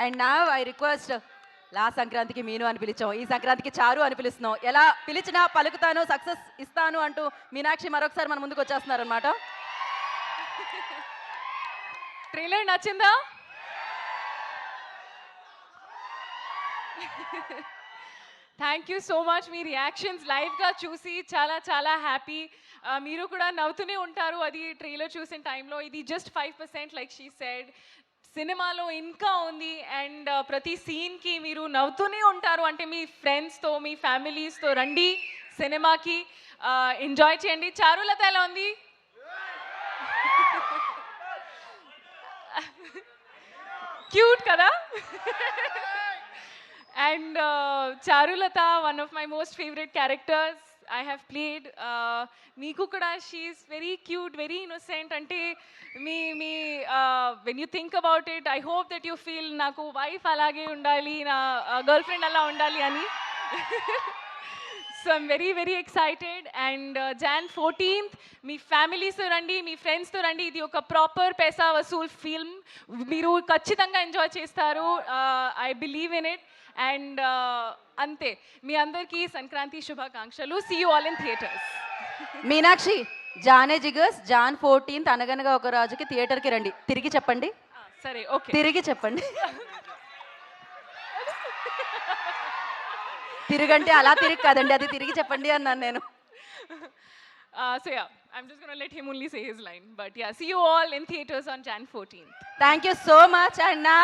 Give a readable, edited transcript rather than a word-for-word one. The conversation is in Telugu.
అండ్ నా ఐ రిక్వెస్ట్ లాస్ట్ సంక్రాంతికి మీను అని పిలిచాం, ఈ సంక్రాంతికి చారు అని పిలుస్తున్నాం. ఎలా పిలిచినా పలుకుతాను, సక్సెస్ ఇస్తాను అంటూ మీనాక్షి మరొకసారి మన ముందుకు వచ్చేస్తున్నారు అనమాట. ట్రైలర్ నచ్చిందా? Thank you so much. మీ రియాక్షన్స్ లైవ్గా చూసి చాలా చాలా హ్యాపీ. మీరు కూడా నవ్వుతూనే ఉంటారు అది ట్రైలర్ చూసిన టైంలో. ఇది జస్ట్ 5% లైక్ షీ సెడ్. సినిమాలో ఇంకా ఉంది అండ్ ప్రతి సీన్కి మీరు నవ్వుతూనే ఉంటారు. అంటే మీ ఫ్రెండ్స్తో మీ ఫ్యామిలీస్తో రండి సినిమాకి, ఎంజాయ్ చేయండి. చారులత ఎలా ఉంది? క్యూట్ కదా? And Charulata, one of my most favorite characters I have played. Meeku kuda, she is very cute, very innocent. Ante me when you think about it, I hope that you feel naku wife alage undali, na girlfriend alla undali ani. So I'm very very excited. And Jan 14th మీ ఫ్యామిలీస్తో రండి, మీ ఫ్రెండ్స్తో రండి. ఇది ఒక ప్రాపర్ పైసా వసూల్ ఫిల్మ్. మీరు ఖచ్చితంగా ఎంజాయ్ చేస్తారు. I believe in it. And అంతే, మీ అందరికీ సంక్రాంతి శుభాకాంక్షలు. See you all in theatres. Meenakshi, జానే జిగర్స్ జాన్ 14th అనగనగా ఒక రాజుకి థియేటర్కి రండి. తిరిగి చెప్పండి. సరే, ఓకే, తిరిగి చెప్పండి. తిరిగంటే అలా తిరిగి కాదండి, అది తిరిగి చెప్పండి అన్నాను నేను. So yeah, I'm just going to let him only say his line. But yeah, see you all in theaters on Jan 14th. Thank you so much. And now